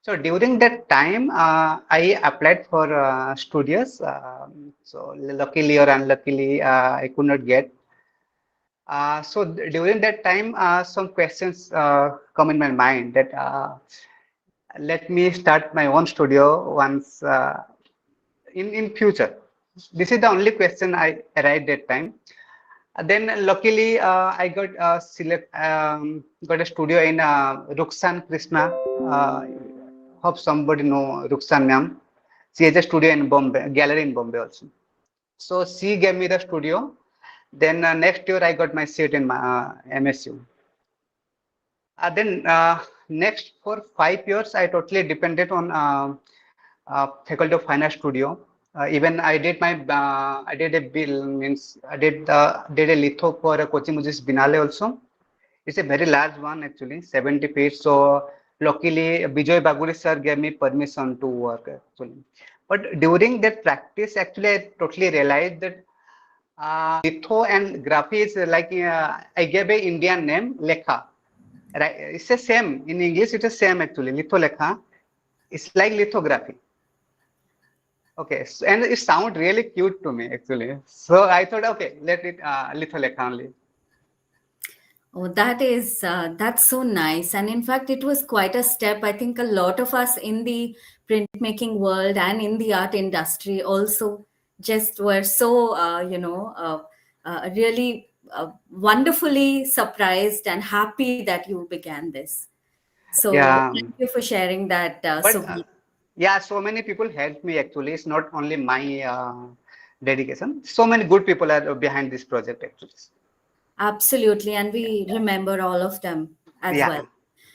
So during that time, I applied for studios. So luckily or unluckily, I could not get. During that time, some questions come in my mind that let me start my own studio once in future. This is the only question I arrived at time. Then luckily I got got a studio in Ruksan Krishna. Uh, Hope somebody know Ruksan ma'am. She has a studio in Bombay, gallery in Bombay also. So she gave me the studio. Then next year I got my seat in my MSU. Then next for 5 years I totally depended on Faculty of Fine Arts studio. Even I did a bill means I did a litho for a Kochi Mujis Binale also. It's a very large one actually, 70 feet. So luckily Bijoy Baguri sir gave me permission to work actually. But during that practice, actually I totally realized that litho and graphy is like I gave a Indian name Lekha. Right? It's the same in English. It's the same actually. Litho Lekha. It's like lithography. Okay, so, and it sounds really cute to me actually. So I thought, okay, let it little only. Oh, that's so nice. And in fact, it was quite a step. I think a lot of us in the printmaking world and in the art industry also just were so, really wonderfully surprised and happy that you began this. So Yeah, thank you for sharing that, but Subrat. yeah, so many people helped me actually. It's not only my dedication. So many good people are behind this project actually. Absolutely. And we remember all of them as Yeah, well.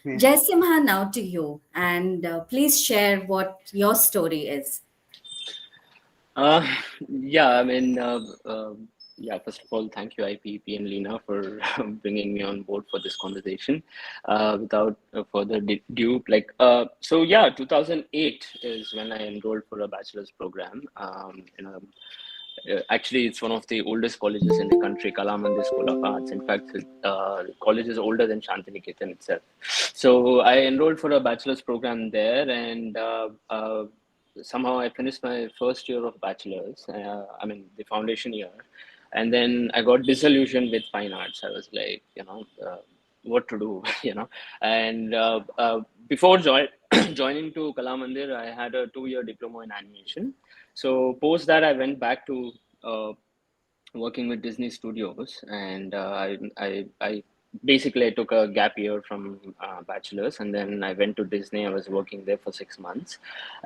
yeah. Jayasimha, now to you. And please share what your story is. Uh, yeah, I mean, yeah, first of all, thank you, IPEP and Lena, for bringing me on board for this conversation. Without further ado, so yeah, 2008 is when I enrolled for a bachelor's program. Actually, it's one of the oldest colleges in the country, Kalamandir School of Arts. In fact, the college is older than Shantiniketan itself. So I enrolled for a bachelor's program there, and somehow I finished my first year of bachelor's. I mean, the foundation year, and then I got disillusioned with fine arts. I was like, what to do, And before joining to Kalamandir, I had a 2-year diploma in animation. So post that, I went back to working with Disney Studios, and I basically I took a gap year from bachelor's, and then I went to Disney. I was working there for 6 months,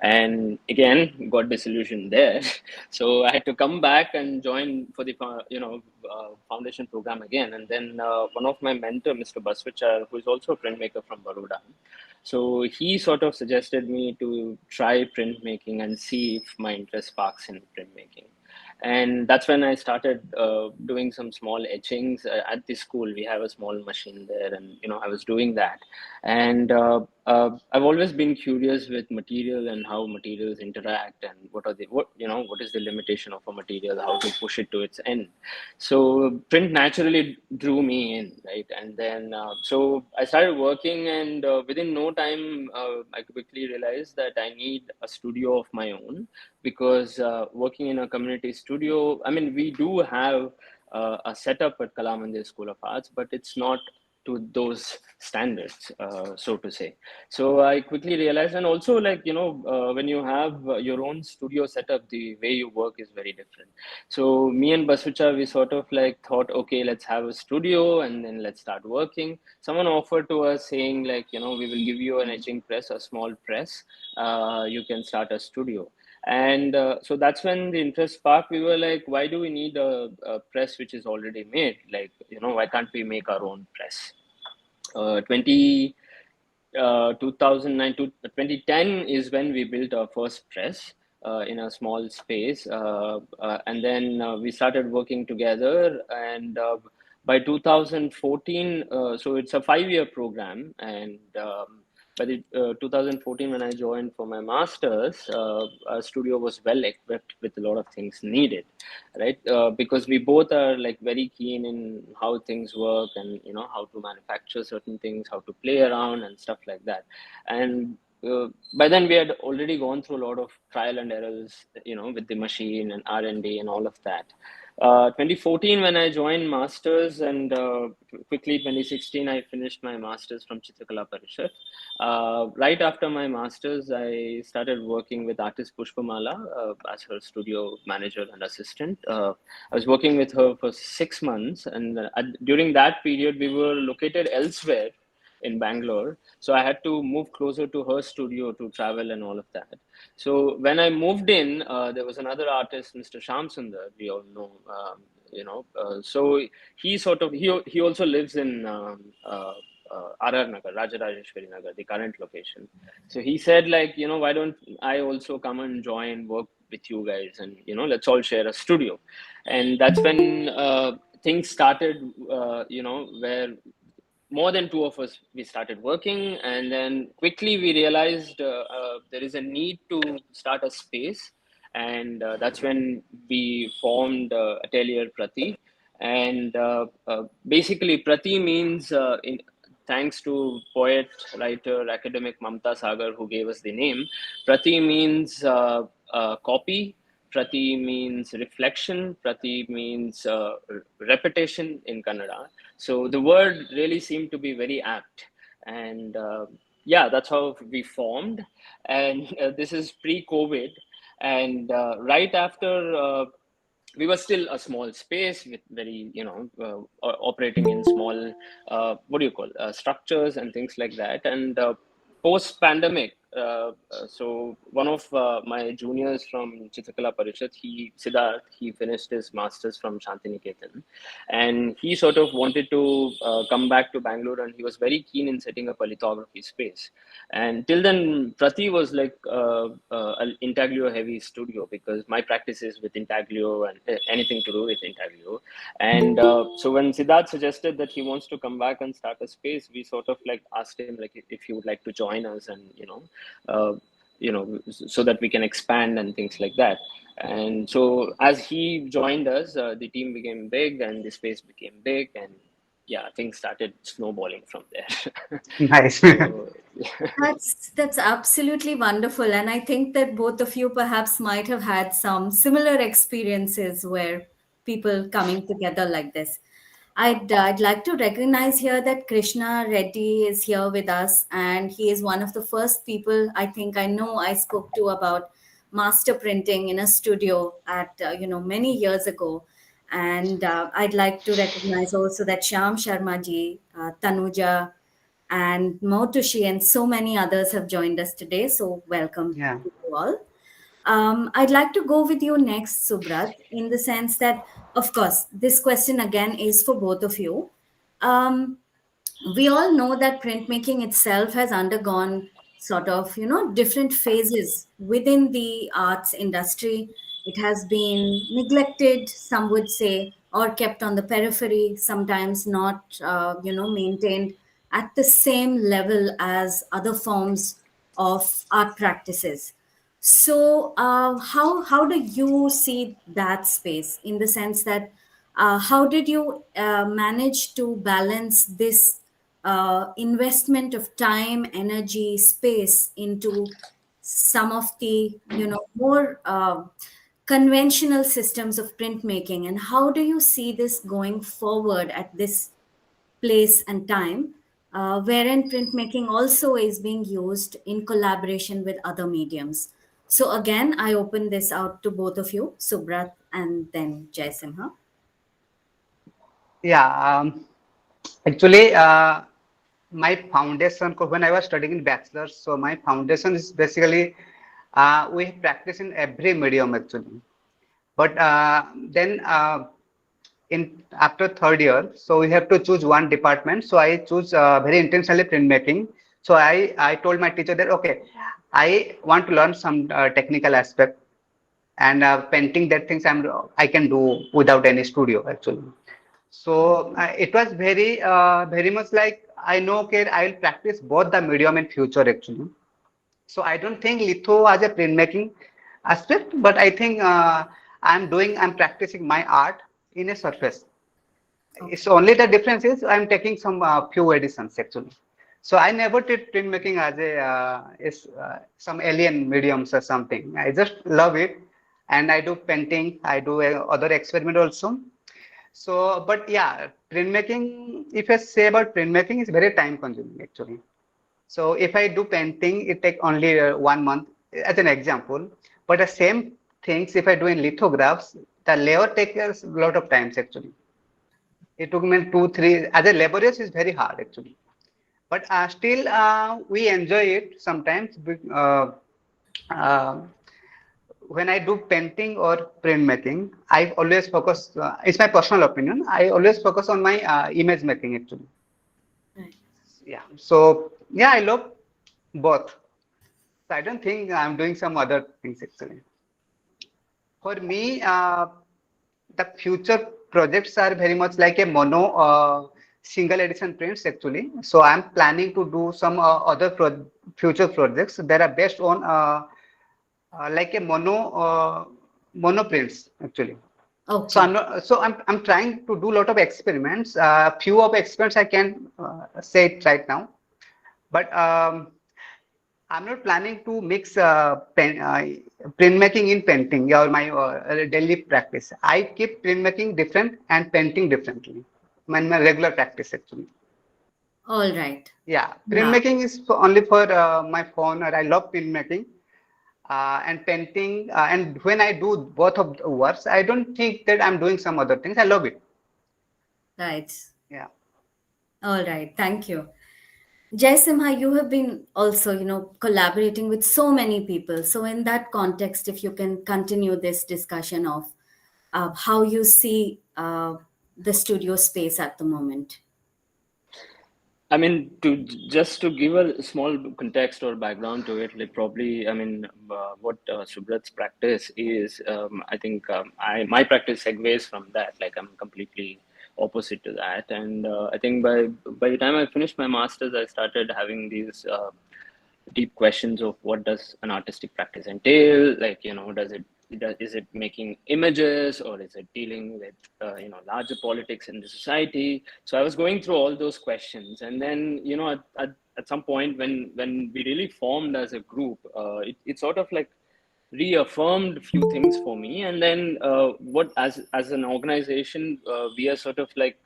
and again got disillusioned there. So I had to come back and join for the foundation program again. And then one of my mentor, Mr. Baswachar, who is also a printmaker from Baroda, so he sort of suggested me to try printmaking and see if my interest sparks in printmaking. And that's when I started doing some small etchings at the school. We have a small machine there, and I was doing that. And I've always been curious with material and how materials interact, and what is the limitation of a material, how to push it to its end. So print naturally drew me in, right? And then so I started working, and within no time, I quickly realized that I need a studio of my own, because working in a community studio, I mean, we do have a setup at Kalamandir School of Arts, but it's not to those standards, so to say. So I quickly realized, and also, like, when you have your own studio setup, the way you work is very different. So me and Basvicha, we sort of like thought, okay, let's have a studio and then let's start working. Someone offered to us saying, like, we will give you an etching press, a small press. You can start a studio. And so that's when the interest sparked. We were like, why do we need a press which is already made? Like, why can't we make our own press? 2009 to 2010 is when we built our first press in a small space. And then we started working together. And by 2014, so it's a 5-year program. And by 2014, when I joined for my master's, our studio was well equipped with a lot of things needed, right? Because we both are like very keen in how things work, and how to manufacture certain things, how to play around and stuff like that. And by then we had already gone through a lot of trial and errors, with the machine and R&D and all of that. 2014 when I joined masters, and quickly 2016 I finished my masters from Chitakala Parishad. Right after my masters, I started working with artist Pushpamala as her studio manager and assistant. I was working with her for 6 months, and during that period we were located elsewhere in Bangalore. So I had to move closer to her studio to travel and all of that. So when I moved in, there was another artist, Mr. Shyam Sundar, we all know, so he also lives in RR Nagar, Rajarajeshwari Nagar, the current location. So he said, like, why don't I also come and join, work with you guys, and, let's all share a studio. And that's when things started, where more than two of us, we started working, and then quickly we realized there is a need to start a space, and that's when we formed Atelier Prati. And basically Prati means, thanks to poet, writer, academic Mamta Sagar, who gave us the name. Prati means copy, Prati means reflection, Prati means repetition in Kannada. So the word really seemed to be very apt. And yeah, that's how we formed. And this is pre-COVID. And right after, we were still a small space with very, operating in small, structures and things like that. And post-pandemic, so one of my juniors from Chitakala Parishad, Siddharth, he finished his master's from Shantiniketan, and he sort of wanted to come back to Bangalore, and he was very keen in setting up a lithography space. And till then, Prati was like an intaglio heavy studio, because my practice is with intaglio and anything to do with intaglio. And so when Siddharth suggested that he wants to come back and start a space, we sort of like asked him, like, if he would like to join us, and so that we can expand and things like that. And so as he joined us, the team became big and the space became big, and yeah, things started snowballing from there. Nice. So, That's absolutely wonderful. And I think that both of you perhaps might have had some similar experiences where people coming together like this. I'd like to recognize here that Krishna Reddy is here with us, and he is one of the first people I know I spoke to about master printing in a studio at many years ago. And I'd like to recognize also that Shyam Sharma ji, Tanuja, and Moutushi and so many others have joined us today. So welcome Yeah. to you all. I'd like to go with you next, Subrat, in the sense that, of course, this question again is for both of you. Um, we all know that printmaking itself has undergone sort of different phases within the arts industry. It has been neglected, some would say, or kept on the periphery, sometimes not maintained at the same level as other forms of art practices. So how do you see that space, in the sense that how did you manage to balance this investment of time, energy, space into some of the more conventional systems of printmaking, and how do you see this going forward at this place and time, wherein printmaking also is being used in collaboration with other mediums? So again, I open this out to both of you, Subrat and then Jayasimha. Yeah. Actually, my foundation, when I was studying in bachelor's, so my foundation is basically we practice in every medium actually. But then in after third year, so we have to choose one department. So I choose very intentionally printmaking. So I told my teacher that okay, I want to learn some technical aspect, and painting, that things I can do without any studio actually. So it was very much like I know okay I will practice both the medium in future actually. So I don't think litho as a printmaking aspect, but I think I'm practicing my art in a surface. Okay. It's only the difference is I'm taking some few editions actually. So I never did printmaking as a some alien mediums or something. I just love it, and I do painting. I do other experiment also. So, but yeah, printmaking. If I say about printmaking, is very time consuming actually. So if I do painting, it take only 1 month as an example. But the same things if I do in lithographs, the layer takes a lot of times actually. It took me 2, 3. As a laborious, is very hard actually. But still, we enjoy it sometimes. Uh, when I do painting or printmaking, I always focus. It's my personal opinion. I always focus on my image making actually. Right. Yeah. So yeah, I love both. So I don't think I'm doing some other things actually. For me, the future projects are very much like a mono single edition prints actually. So I'm planning to do some other future projects that are based on like a mono prints actually. So Okay. I'm trying to do a lot of experiments. Few of experiments I can say it right now, but I'm not planning to mix printmaking in painting or my daily practice. I keep printmaking different and painting differently. My regular practice actually. All right. Yeah, Yeah. printmaking is only for my phone, or I love printmaking and painting. And when I do both of the works, I don't think that I'm doing some other things. I love it. Right. Yeah. All right. Thank you. Jayasimha, you have been also, collaborating with so many people. So, in that context, if you can continue this discussion of how you see the studio space at the moment. I mean, just to give a small context or background to it, like probably, I mean, what Subrat's practice is, I think my practice segues from that. Like I'm completely opposite to that, and I think by the time I finished my masters, I started having these deep questions of what does an artistic practice entail, like is it making images, or is it dealing with larger politics in the society. So I was going through all those questions, and then at some point when we really formed as a group, it sort of like reaffirmed a few things for me. And then what as an organization, we are sort of like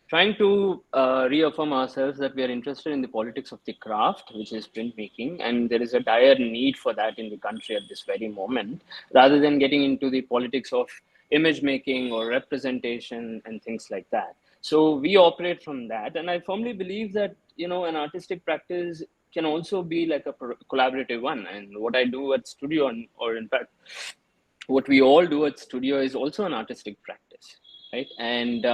trying to reaffirm ourselves that we are interested in the politics of the craft, which is printmaking, and there is a dire need for that in the country at this very moment, rather than getting into the politics of image making or representation and things like that. So we operate from that, and I firmly believe that an artistic practice can also be like a collaborative one. And what I do at studio, or in fact what we all do at studio, is also an artistic practice, right? And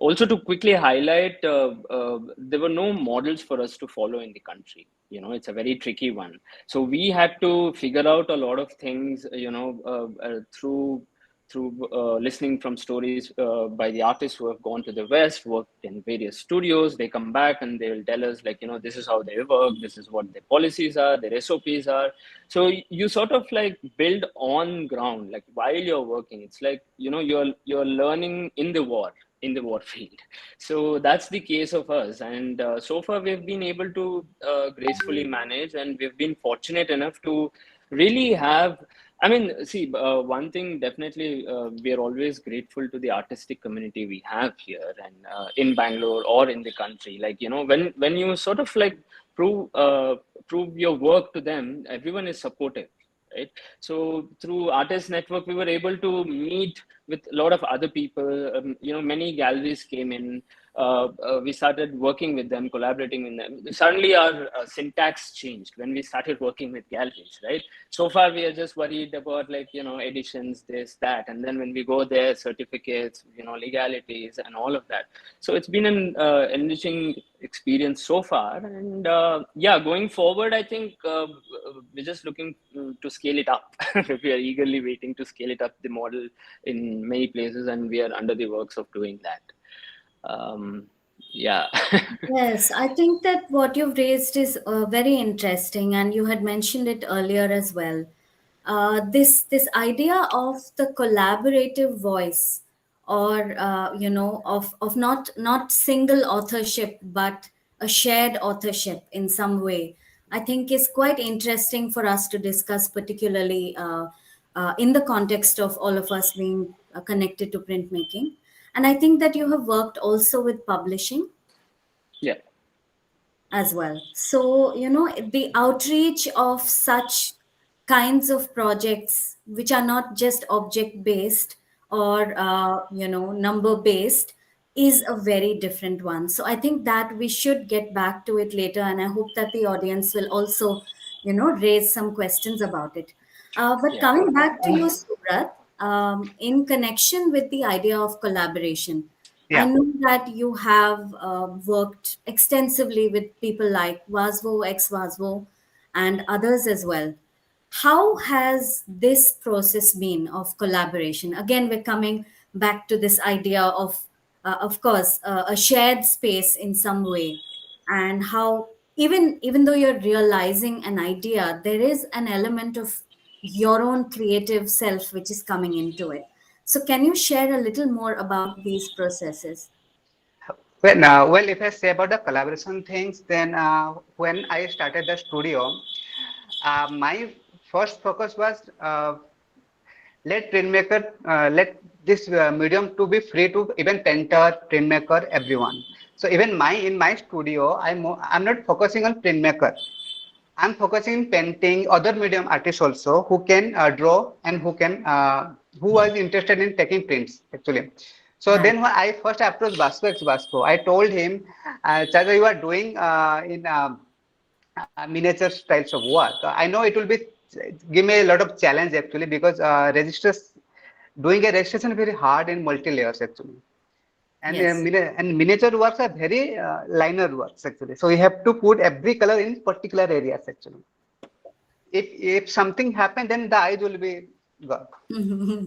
also to quickly highlight, there were no models for us to follow in the country. It's a very tricky one. So we had to figure out a lot of things, through listening from stories by the artists who have gone to the West, worked in various studios. They come back and they will tell us, like, this is how they work, this is what their policies are, their SOPs are. So you sort of like build on ground, like while you're working. It's like, you're learning in the war field. So that's the case of us. And so far we've been able to gracefully manage, and we've been fortunate enough to really have, I mean, see, one thing definitely, we are always grateful to the artistic community we have here, and in Bangalore or in the country. Like, when you sort of like prove your work to them, everyone is supportive, right? So through Artist Network, we were able to meet with a lot of other people. Many galleries came in. We started working with them, collaborating with them. Suddenly our syntax changed when we started working with galleries, right? So far we are just worried about, like, editions, this, that, and then when we go there, certificates, legalities and all of that. So it's been an enriching experience so far. And yeah, going forward, I think we're just looking to scale it up. We are eagerly waiting to scale it up, the model, in many places, and we are under the works of doing that. Yeah. Yes, I think that what you've raised is very interesting, and you had mentioned it earlier as well. This idea of the collaborative voice or of not single authorship but a shared authorship in some way, I think is quite interesting for us to discuss, particularly in the context of all of us being connected to printmaking. And I think that you have worked also with publishing Yeah. as well. So, the outreach of such kinds of projects, which are not just object based or, number based, is a very different one. So, I think that we should get back to it later. And I hope that the audience will also, raise some questions about it. But Yeah. coming back to you, Subrat, in connection with the idea of collaboration, I Yeah. know that you have worked extensively with people like Vasvo, ex-Vasvo, and others as well. How has this process been of collaboration? Again, we're coming back to this idea of course, a shared space in some way, and how even though you're realizing an idea, there is an element of your own creative self which is coming into it. So, can you share a little more about these processes? Well, if I say about the collaboration things, then when I started the studio, my first focus was let this medium to be free to even painter, printmaker, everyone. So even in my studio, I'm not focusing on printmaker. I'm focusing on painting other medium artists also who can draw and who was interested in taking prints actually. So Right. then when I first approached Vasco, I told him, Chacha, you are doing in miniature styles of work. I know it will be give me a lot of challenge actually because doing a registration is very hard in multi layers actually. And Yes. miniature works are very liner works actually. So you have to put every color in particular areas actually. If something happens, then the eyes will be gone.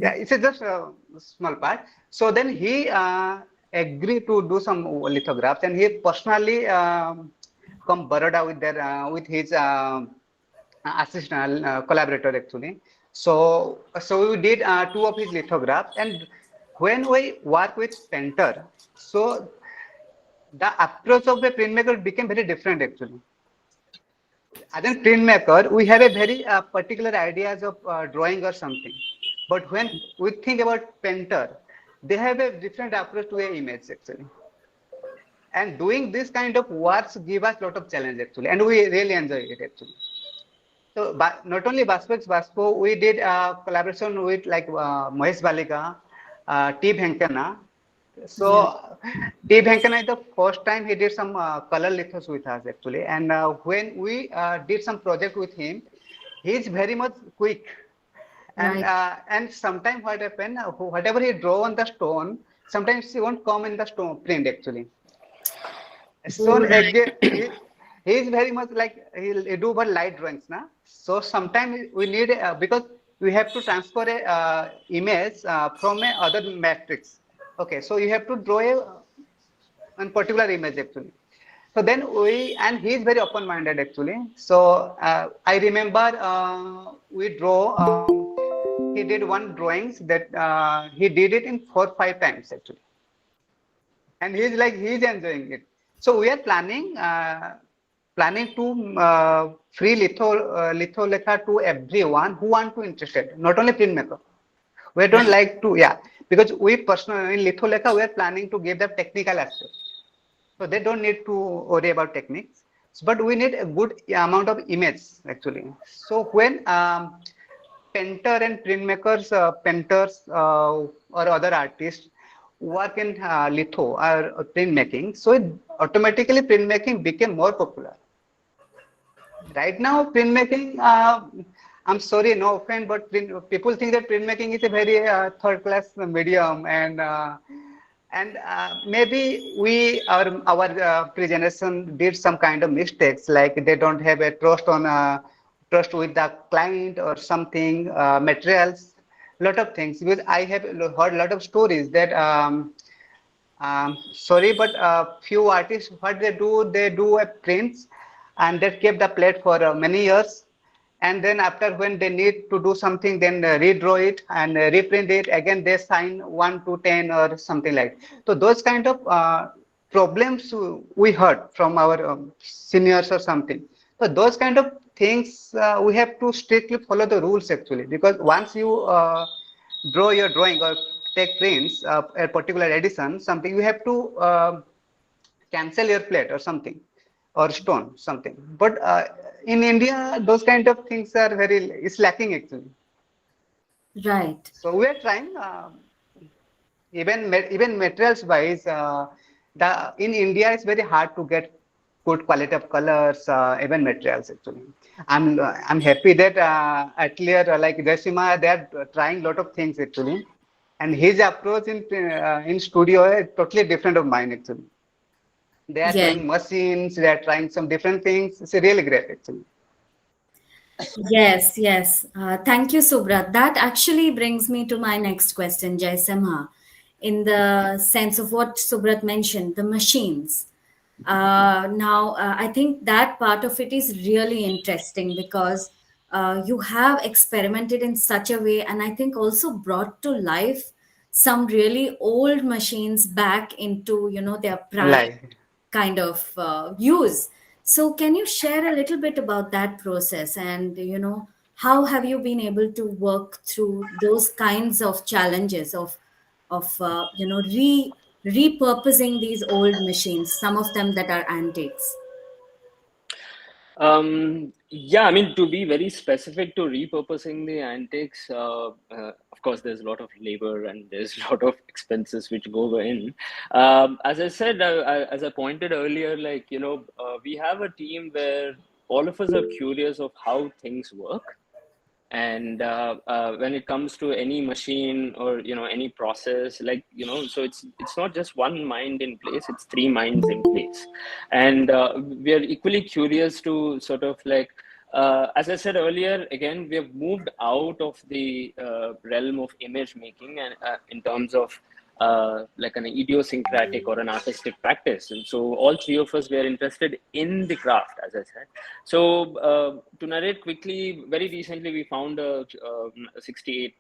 Yeah, it's just a small part. So then he agreed to do some lithographs, and he personally come Baroda with his assistant collaborator actually. So we did two of his lithographs, and when we work with painter, so the approach of the printmaker became very different actually. As a printmaker, we have a very particular ideas of drawing or something. But when we think about painter, they have a different approach to a image actually. And doing this kind of works give us a lot of challenge actually, and we really enjoy it actually. So, but not only Vasco, we did collaboration with like Mahesh Balika, T. Venkana. Yeah. So, T. Venkana is the first time he did some color lithos with us actually. And when we did some project with him, he's very much quick. Right. And sometimes what happen, whatever he draw on the stone, sometimes he won't come in the stone print actually. So again, he is very much like he'll do for light drawings, na. So sometimes we need because we have to transfer a image from a other matrix. Okay, so you have to draw one particular image actually. So then and he is very open-minded actually. So I remember we draw. He did one drawings that he did it in 4-5 times actually, and he's enjoying it. So we are planning to free litho to everyone who want to interested, not only printmaker. We don't Right. like to, yeah, because we personally in litho we are planning to give them technical aspect, so they don't need to worry about techniques. But we need a good amount of image actually. So when painter and printmakers, painters or other artists work in litho or printmaking, so automatically printmaking became more popular. Right now, printmaking, I'm sorry, no offense, but people think that printmaking is a very third-class medium, and maybe our pre-generation did some kind of mistakes, like they don't have a trust with the client or something, materials, lot of things. Because I have heard a lot of stories that sorry, but few artists, what they do a prints and they keep the plate for many years, and then after when they need to do something, then redraw it and reprint it again. They sign 1 to 10 or something like. So those kind of problems we heard from our seniors or something. So those kind of things we have to strictly follow the rules actually, because once you draw your drawing or take prints a particular edition, something you have to cancel your plate or something, or stone something. But in India, those kind of things are very is lacking actually. Right. So we are trying. Even materials wise, the in India it's very hard to get good quality of colors, even materials actually. I'm happy that earlier like Jayasimha, they are trying a lot of things actually, and his approach in studio is totally different of mine actually. They are Yeah. trying machines, they are trying some different things. It's really great actually. Yes, yes. Thank you, Subrat. That actually brings me to my next question, Jayasimha, in the sense of what Subrat mentioned, the machines. I think that part of it is really interesting because you have experimented in such a way, and I think also brought to life some really old machines back into, their prime Like, kind of use. So can you share a little bit about that process, and how have you been able to work through those kinds of challenges of repurposing these old machines, some of them that are antiques? Yeah, I mean, to be very specific to repurposing the antiques, of course, there's a lot of labor and there's a lot of expenses which go in. As I said, as I pointed earlier, like, we have a team where all of us are curious of how things work. And when it comes to any machine or any process, like so it's not just one mind in place, it's three minds in place. And we are equally curious to sort of like as I said earlier, again, we have moved out of the realm of image making and in terms of like an idiosyncratic or an artistic practice. And so all three of us were interested in the craft, as I said. So to narrate quickly, very recently we found a 68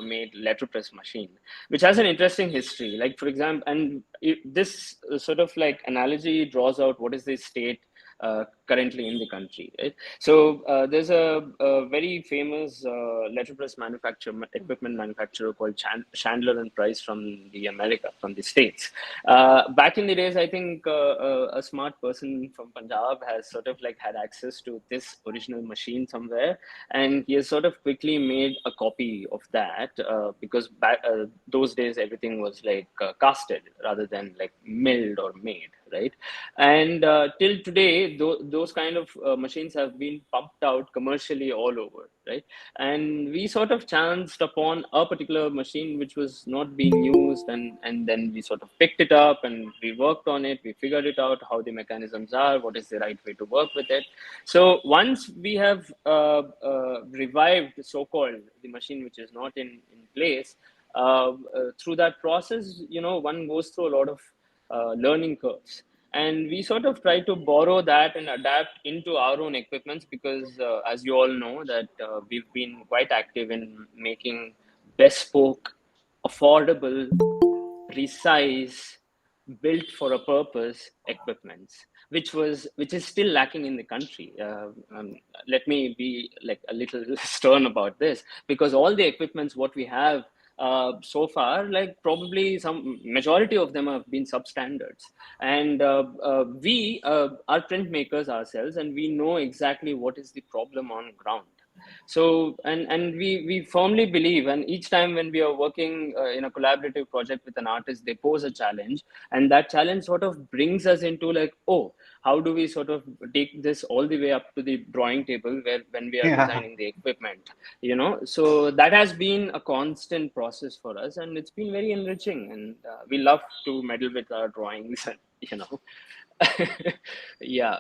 made letterpress machine, which has an interesting history. Like, for example, and this sort of like analogy draws out what is the state currently in the country, right? So there's a very famous letterpress equipment manufacturer called Chandler and Price from from the States. Back in the days, I think a smart person from Punjab has sort of like had access to this original machine somewhere, and he has sort of quickly made a copy of that because back those days everything was like casted rather than like milled or made, right? And till today, those kind of machines have been pumped out commercially all over, right? And we sort of chanced upon a particular machine which was not being used, and then we sort of picked it up and we worked on it. We figured it out how the mechanisms are, what is the right way to work with it. So once we have revived, so-called, the machine which is not in place, through that process, one goes through a lot of learning curves. And we sort of try to borrow that and adapt into our own equipments because, as you all know, that we've been quite active in making bespoke, affordable, precise, built for a purpose equipments, which is still lacking in the country. Let me be like a little stern about this, because all the equipments what we have so far, like probably some majority of them have been substandards, and we are printmakers ourselves, and we know exactly what is the problem on ground. So and we firmly believe, and each time when we are working in a collaborative project with an artist, they pose a challenge, and that challenge sort of brings us into like, oh, how do we sort of take this all the way up to the drawing table where when we are yeah. designing the equipment, so that has been a constant process for us, and it's been very enriching, and we love to meddle with our drawings and yeah.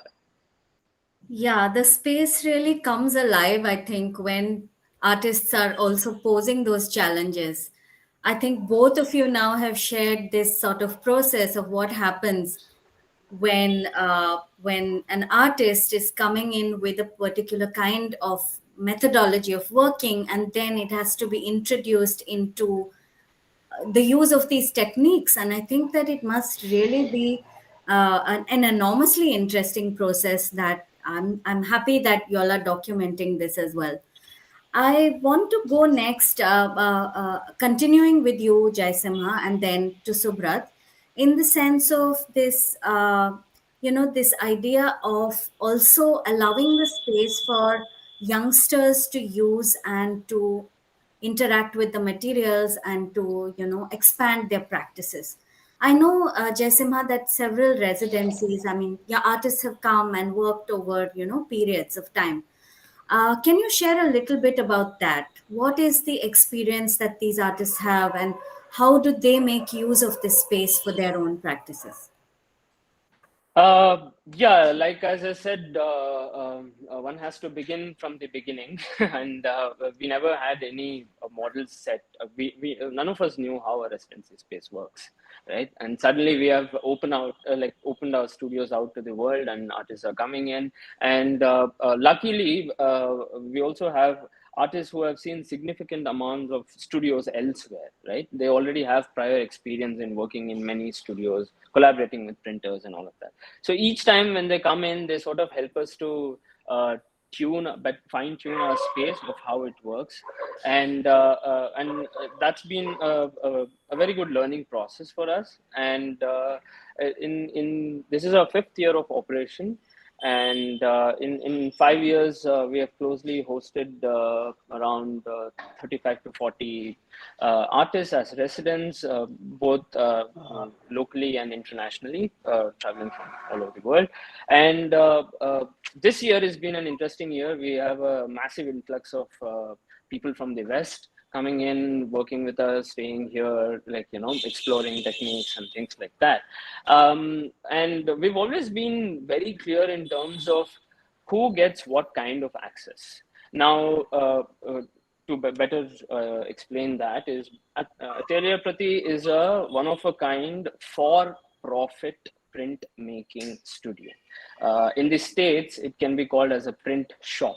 Yeah, the space really comes alive, I think, when artists are also posing those challenges. I think both of you now have shared this sort of process of what happens when an artist is coming in with a particular kind of methodology of working, and then it has to be introduced into the use of these techniques. And I think that it must really be an enormously interesting process that I'm happy that you all are documenting this as well. I want to go next, continuing with you, Jayasimha, and then to Subrat, in the sense of this, this idea of also allowing the space for youngsters to use and to interact with the materials and to, expand their practices. I know, Jayasimha, that several residencies, I mean, yeah, artists have come and worked over, periods of time. Can you share a little bit about that? What is the experience that these artists have, and how do they make use of this space for their own practices? Yeah, like as I said, one has to begin from the beginning, and we never had any model set. We none of us knew how a residency space works, right? And suddenly we have opened our studios out to the world, and artists are coming in. And luckily, we also have artists who have seen significant amounts of studios elsewhere, right? They already have prior experience in working in many studios, collaborating with printers and all of that. So each time when they come in, they sort of help us to fine tune our space of how it works, and that's been a very good learning process for us. And in this is our 5th year of operation, and in 5 years we have closely hosted around 35 to 40 artists as residents, both locally and internationally, traveling from all over the world. And this year has been an interesting year. We have a massive influx of people from the West coming in, working with us, staying here, exploring techniques and things like that. And we've always been very clear in terms of who gets what kind of access. Now, to better explain that is, Atelier Prati is a one-of-a-kind for-profit printmaking studio. In the States, it can be called as a print shop,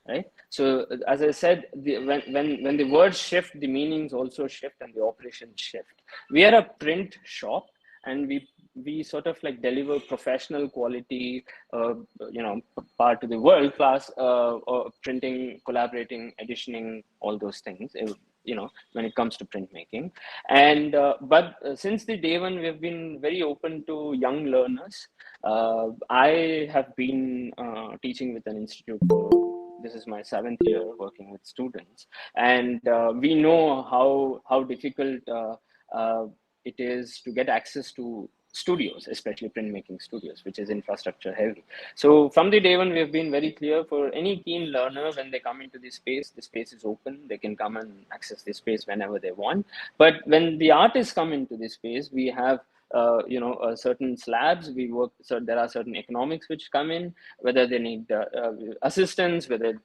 right? So as I said, when the words shift, the meanings also shift and the operations shift. We are a print shop, and we sort of deliver professional quality, part to the world class, printing, collaborating, editioning, all those things, when it comes to printmaking. And but since the day one, we've been very open to young learners. I have been teaching with an institute for, this is my 7th year working with students, and we know how difficult it is to get access to studios, especially printmaking studios, which is infrastructure heavy. So from the day one, we have been very clear for any keen learner, when they come into the space is open. They can come and access the space whenever they want. But when the artists come into the space, we have certain slabs. We work, so there are certain economics which come in, whether they need assistance, whether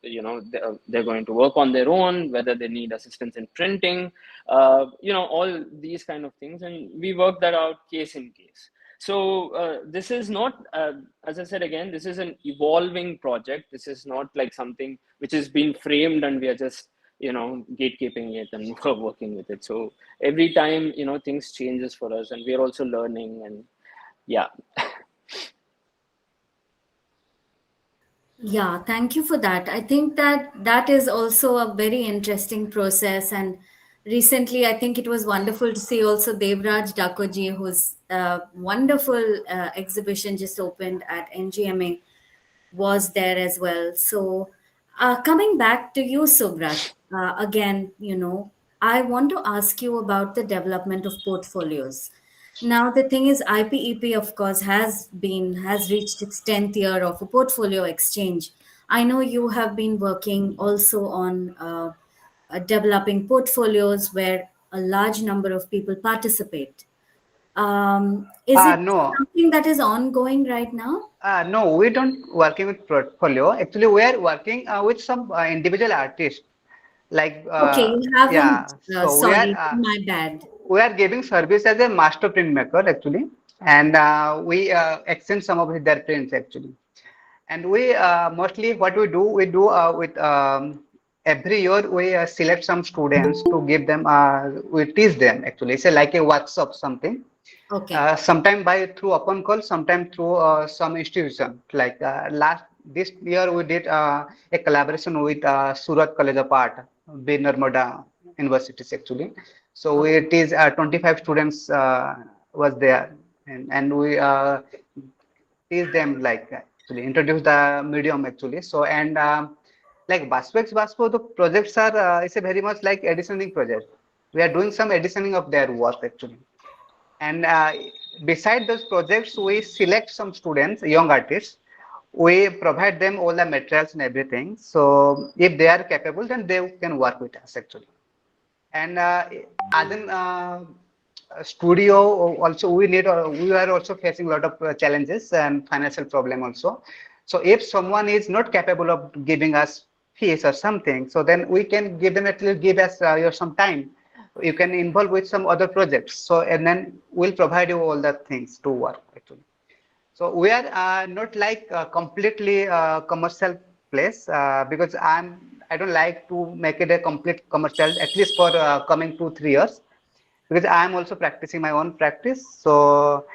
they're going to work on their own, whether they need assistance in printing, all these kind of things, and we work that out case in case. So this is not, as I said again, this is an evolving project. This is not like something which has been framed and we are just gatekeeping it and working with it. So every time, things changes for us, and we're also learning. And yeah. Yeah, thank you for that. I think that is also a very interesting process. And recently, I think it was wonderful to see also Devraj Dakoji, whose wonderful exhibition just opened at NGMA, was there as well. So, coming back to you, Subrat, again, I want to ask you about the development of portfolios. Now, the thing is, IPEP, of course, has reached its 10th year of a portfolio exchange. I know you have been working also on developing portfolios where a large number of people participate. Is it No, something that is ongoing right now? no, we don't working with portfolio. Actually, we are working with some individual artists. Like, Okay, you haven't. yeah. So Sorry, my bad. we are giving service as a master printmaker actually. and we exchange some of their prints actually. And we mostly what we do with every year we select some students to give them we teach them actually. It's like a workshop something. Okay. Sometime by through open call, sometime through some institution. Like this year we did a collaboration with Surat College of Art, B Narmada Universities actually. So we Okay. teach 25 students was there, and we teach them like actually introduce the medium actually. So and like Baspo, the projects are it's a very much like editioning project. We are doing some editioning of their work actually. And beside those projects, we select some students, young artists. We provide them all the materials and everything. So if they are capable, then they can work with us actually. And as in studio, also we are also facing a lot of challenges and financial problem also. So if someone is not capable of giving us fees or something, so then we can give them at least give us your some time. You can involve with some other projects. So and then we'll provide you all the things to work actually. So we are not like completely commercial place because I don't like to make it a complete commercial at least for coming 2 3 years because I am also practicing my own practice. So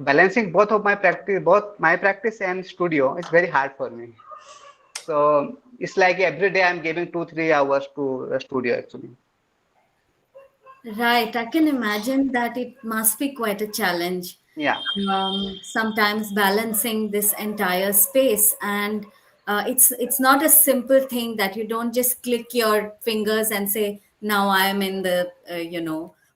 balancing both my practice and studio is very hard for me. So it's like every day I'm giving 2 3 hours to the studio actually. Right. I can imagine that it must be quite a challenge. Yeah. Sometimes balancing this entire space, and it's not a simple thing that you don't just click your fingers and say, now I am in the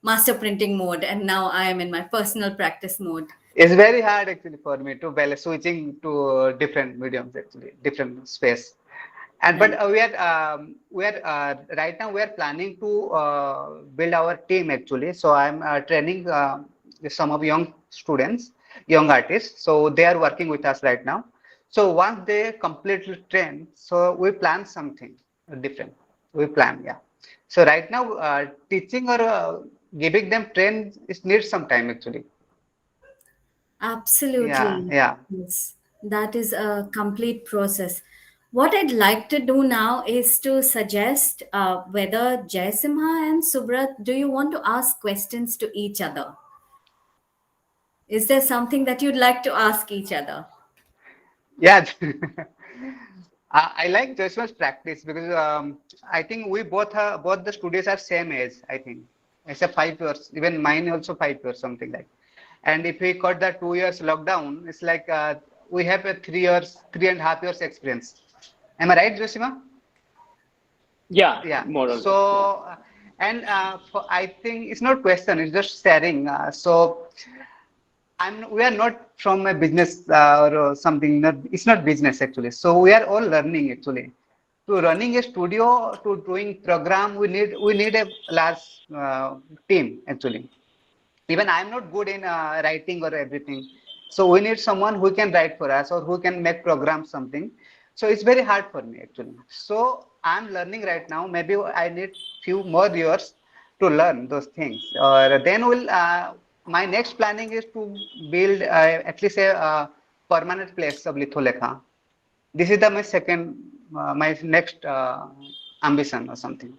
master printing mode, and now I am in my personal practice mode. It's very hard actually for me to balance switching to different mediums actually, different space. And but Right. we are right now we are planning to build our team actually. So I'm training some of young students, young artists. So they are working with us right now. So once they completely train, so we plan something different. We plan, yeah. So right now teaching or giving them train is needs some time actually. Yeah, Absolutely. yeah. Yes. That is a complete process. What I'd like to do now is to suggest whether Jayasimha and Subrat, do you want to ask questions to each other? Is there something that you'd like to ask each other? Yeah, I like Joshua's practice because I think we both the studios are same age. I think it's a 5 years. Even mine also 5 years, something like. And if we cut the 2 years lockdown, it's like we have a 3 years, 3.5 years experience. Am I right, Joshima? Yeah, Yeah. more or less. Yeah. So and for, I think it's not question. It's just sharing. So we are not from a business or something. It's not business actually. So we are all learning actually. To running a studio, to doing program, we need a large team actually. Even I'm not good in writing or everything. So we need someone who can write for us or who can make program something. So it's very hard for me actually. So I'm learning right now. Maybe I need few more years to learn those things. Or then my next planning is to build at least a permanent place of Litholekha. This is my second, my next ambition or something.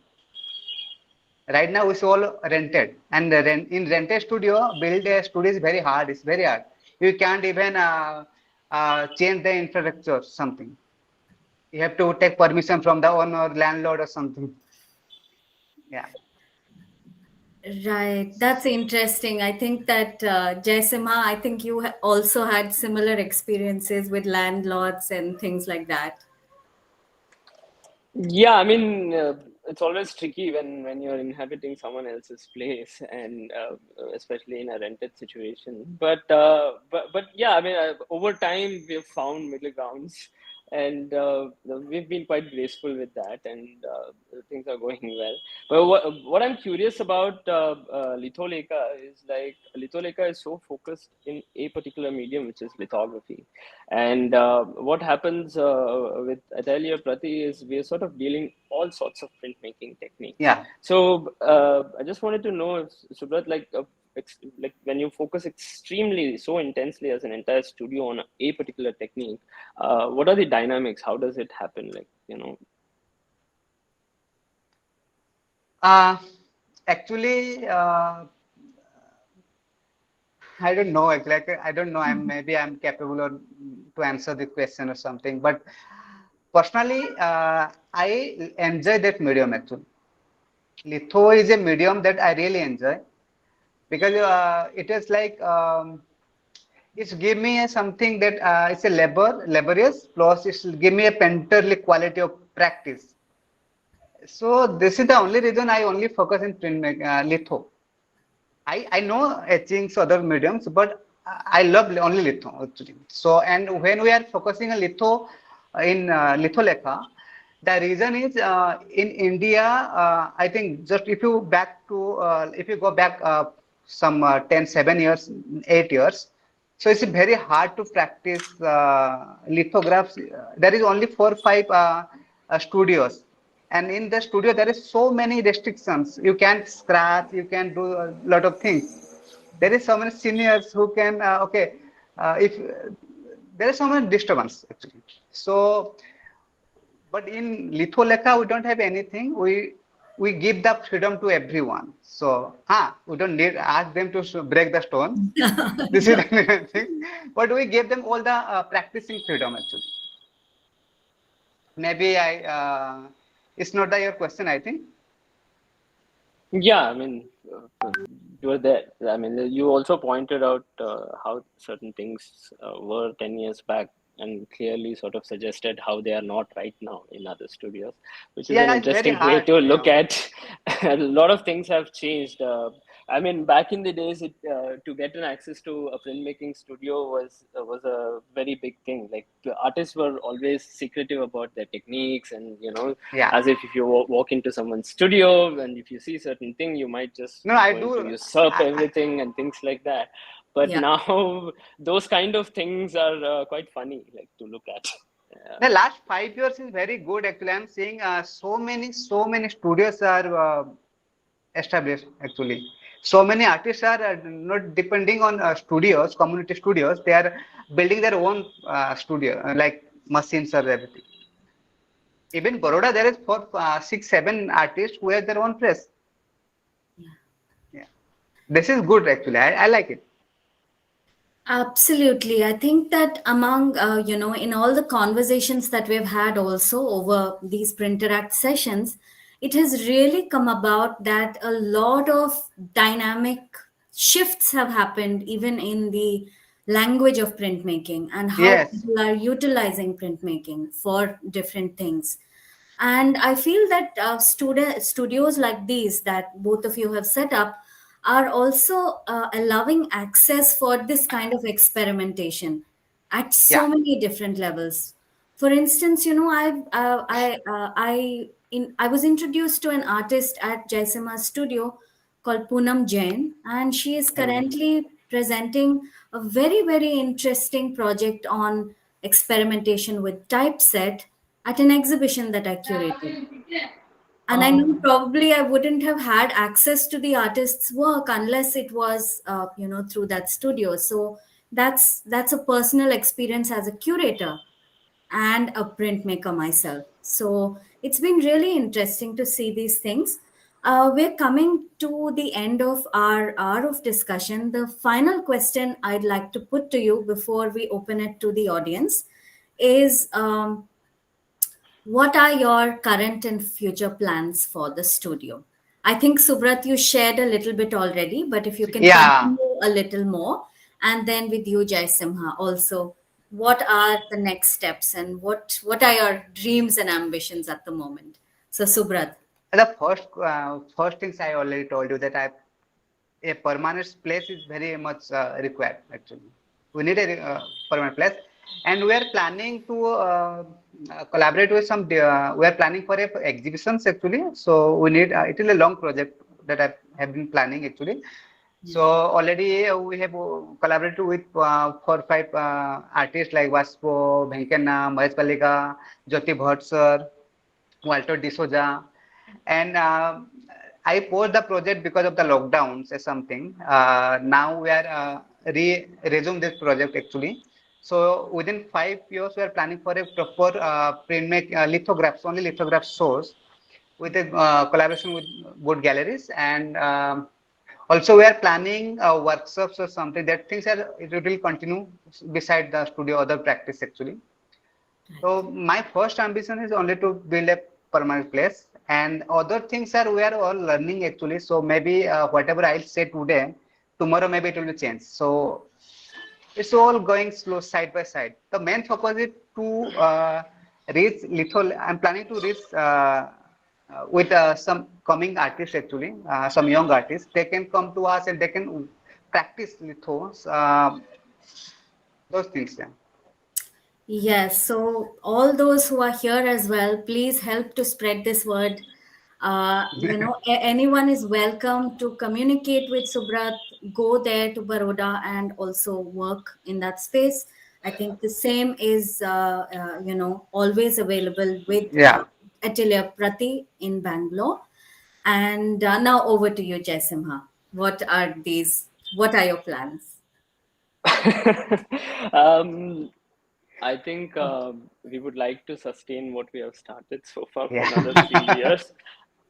Right now it's all rented, and in rented studio, build a studio is very hard. It's very hard. You can't even change the infrastructure or something. You have to take permission from the owner, landlord, or something. Yeah. Right. That's interesting. I think that Jayasimha, I think you also had similar experiences with landlords and things like that. Yeah, I mean, it's always tricky when you're inhabiting someone else's place, and especially in a rented situation. But yeah, I mean, over time we've found middle grounds, and we've been quite graceful with that, and things are going well. But what I'm curious about Litholeka is like Litholeka is so focused in a particular medium, which is lithography. And what happens with Atelier Prati is we're sort of dealing all sorts of printmaking techniques. Yeah. So I just wanted to know if Subrat, like like when you focus extremely so intensely as an entire studio on a particular technique, what are the dynamics? How does it happen? Like, you know? Actually, I don't know. Like, I don't know. Maybe I'm capable of, to answer the question or something. But personally, I enjoy that medium actually. Litho is a medium that I really enjoy because it is like it's give me a something that it's a laborious plus it will give me a painterly quality of practice. So this is the only reason I only focus in litho. I know etchings other mediums, but I love only litho actually. So and when we are focusing on litho in litholekha, the reason is in India, I think just if you back to if you go back some 10, 7 years, 8 years, so it's very hard to practice lithographs. There is only 4, 5 studios, and in the studio there is so many restrictions. You can't scratch, you can do a lot of things. There is so many seniors who can okay if there is so many disturbance actually. So but in Litholeka, we don't have anything. We give the freedom to everyone. So, we don't need ask them to break the stones. This is the thing. But we give them all the practicing freedom actually. Maybe it's not your question, I think. Yeah, I mean, you were there. I mean, you also pointed out how certain things were 10 years back, and clearly sort of suggested how they are not right now in other studios, which is an Yeah, it's very interesting way hard. to look Yeah. at. A lot of things have changed. I mean, back in the days, to get an access to a printmaking studio was a very big thing. Like the artists were always secretive about their techniques, and Yeah. as if you walk into someone's studio and if you see certain thing, you might just No, be I going to do. usurp everything and things like that. But Yeah. now those kind of things are quite funny, like to look at. The last 5 years is very good actually. I'm seeing so many studios are established actually. So many artists are not depending on studios, community studios. They are building their own studio, like machines or everything. Even Baroda, there is 4, 6, 7 artists who have their own press. Yeah, this is good actually. I like it. Absolutely. I think that among, in all the conversations that we've had also over these Printeract sessions, it has really come about that a lot of dynamic shifts have happened even in the language of printmaking and how Yes. people are utilizing printmaking for different things. And I feel that studios like these that both of you have set up are also allowing access for this kind of experimentation at Yeah. so many different levels. For instance, I was introduced to an artist at Jayasimha's studio called Poonam Jain, and she is Mm. currently presenting a very, very interesting project on experimentation with typeset at an exhibition that I curated. And I know probably I wouldn't have had access to the artist's work unless it was, through that studio. So that's a personal experience as a curator and a printmaker myself. So it's been really interesting to see these things. We're coming to the end of our hour of discussion. The final question I'd like to put to you before we open it to the audience is. What are your current and future plans for the studio? I think Subrat, you shared a little bit already, but if you can Yeah. continue a little more, and then with you, Jayasimha, also, what are the next steps and what are your dreams and ambitions at the moment? So, Subrat. The first things I already told you that a permanent place is very much required actually. We need a permanent place, and we are planning to collaborate with some. We are planning for a exhibitions actually. So we need. It is a long project that I have been planning actually. So already we have collaborated with 4, 5 artists like Vaspo, Venkenna, Mahesh Palika, Jyoti Bhatt sir, Walter D'Souza, and I paused the project because of the lockdowns or something. Now we are resume this project actually. So within 5 years, we are planning for a proper print make lithographs, only lithograph shows with a collaboration with both galleries, and also we are planning workshops or something. That things are it will continue beside the studio other practice actually. So my first ambition is only to build a permanent place, and other things are we are all learning actually. So maybe whatever I'll say today, tomorrow maybe it will be changed. So it's all going slow side by side. The main focus is to reach litho. I'm planning to reach with some coming artists actually, some young artists. They can come to us and they can practice lithos. Those things. Yeah. Yes, so all those who are here as well, please help to spread this word. Anyone is welcome to communicate with Subrat, go there to Baroda and also work in that space. I think the same is, always available with Yeah. Atelier Prati in Bangalore. And now over to you, Jayasimha. What are your plans? um, I think we would like to sustain what we have started so far for another 3 years.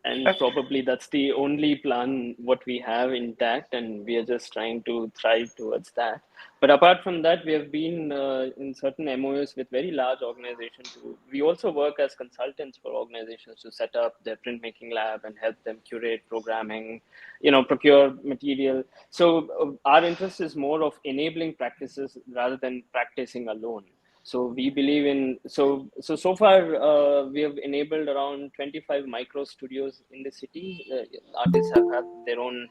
And probably that's the only plan what we have intact, and we are just trying to thrive towards that. But apart from that, we have been in certain MOUs with very large organizations. We also work as consultants for organizations to set up their printmaking lab and help them curate programming, procure material. So our interest is more of enabling practices rather than practicing alone. So we believe in so far we have enabled around 25 micro studios in the city. Artists have had their own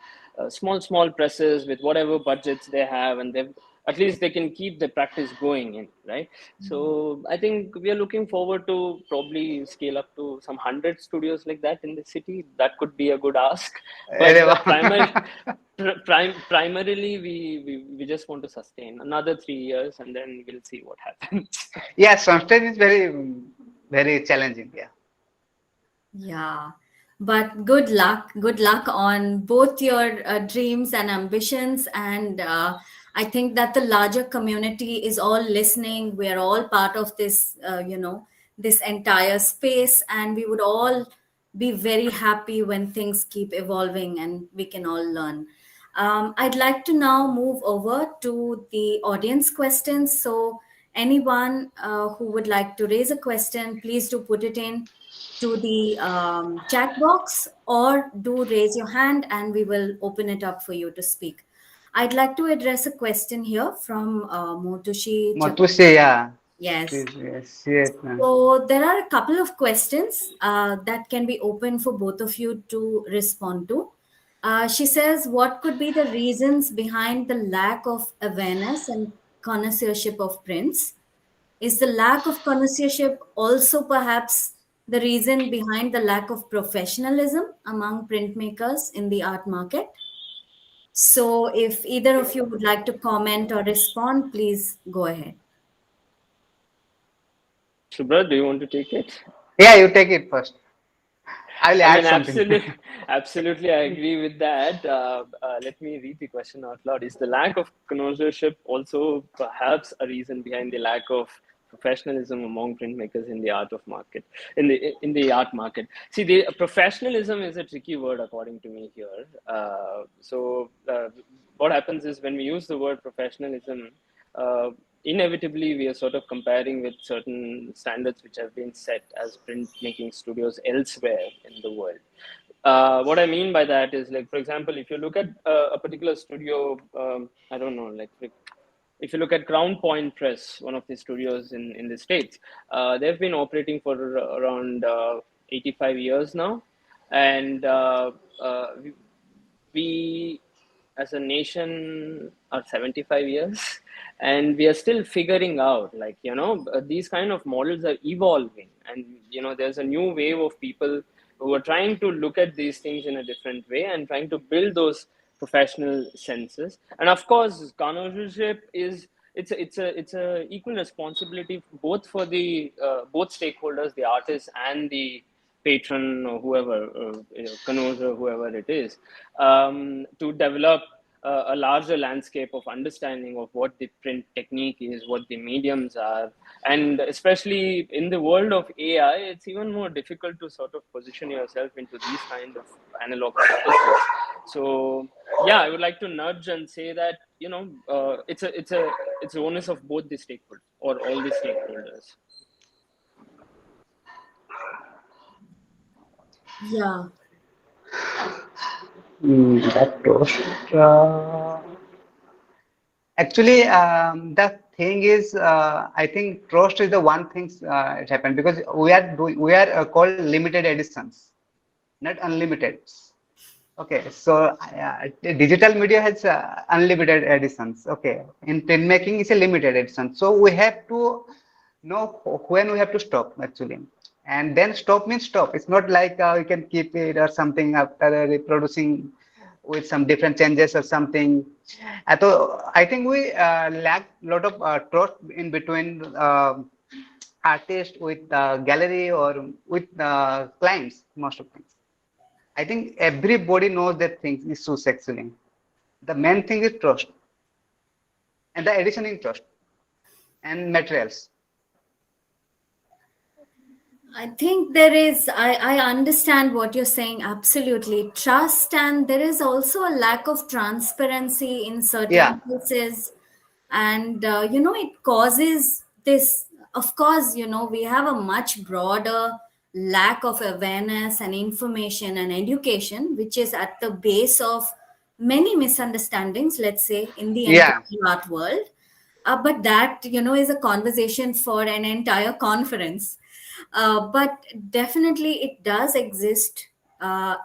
small presses with whatever budgets they have, and they've at least they can keep the practice going in, right? So I think we are looking forward to probably scale up to some 100 studios like that in the city. That could be a good ask, but primarily we just want to sustain another 3 years, and then we'll see what happens. Yeah, sometimes it's very challenging. Yeah. Yeah, but good luck. Good luck on both your dreams and ambitions. And I think that the larger community is all listening. We're all part of this, this entire space, and we would all be very happy when things keep evolving and we can all learn. I'd like to now move over to the audience questions. So, anyone who would like to raise a question, please do put it in to the chat box or do raise your hand and we will open it up for you to speak. I'd like to address a question here from Moutushi Chakraborty. Moutushi, yeah. Yes. Please, yes, yes, ma'am. So there are a couple of questions that can be open for both of you to respond to. She says, what could be the reasons behind the lack of awareness and connoisseurship of prints? Is the lack of connoisseurship also perhaps the reason behind the lack of professionalism among printmakers in the art market? So, if either of you would like to comment or respond, please go ahead. Subrat, do you want to take it? Yeah, you take it first. I'll I add mean, something. absolutely, I agree with that. Let me read the question out loud. Is the lack of connoisseurship also perhaps a reason behind the lack of professionalism among printmakers in the in the art market? See, the professionalism is a tricky word according to me here. What happens is when we use the word professionalism, inevitably we are sort of comparing with certain standards which have been set as printmaking studios elsewhere in the world. What I mean by that is, like, for example, if you look at a particular studio, I don't know, like if you look at Crown Point Press, one of the studios in the States, they've been operating for around 85 years now. And we as a nation are 75 years, and we are still figuring out, like, these kind of models are evolving, and there's a new wave of people who are trying to look at these things in a different way and trying to build those professional senses. And of course, connoisseurship is it's a equal responsibility both for the both stakeholders, the artists and the patron or whoever, connoisseur, whoever it is, to develop a larger landscape of understanding of what the print technique is, what the mediums are. And especially in the world of AI, it's even more difficult to sort of position yourself into these kind of analog practices. So yeah, I would like to nudge and say that, it's the onus of both the stakeholders or all the stakeholders. Yeah. That toast. Actually, the thing is, I think trust is the one thing it happened because we are called limited editions, not unlimited. Okay, so the digital media has unlimited editions. Okay, in printmaking is a limited edition, so we have to know when we have to stop actually, and then stop means stop. It's not like we can keep it or something after reproducing with some different changes or something. So I think we lack a lot of trust in between artists with gallery or with clients most of things. I think everybody knows that things issues actually. The main thing is trust and the additioning trust and materials. I think there is, I understand what you're saying, absolutely. Trust, and there is also a lack of transparency in Yeah, certain cases. And, it causes this, of course, we have a much broader lack of awareness and information and education, which is at the base of many misunderstandings, let's say, in the entire yeah, art world. But that, is a conversation for an entire conference. But definitely it does exist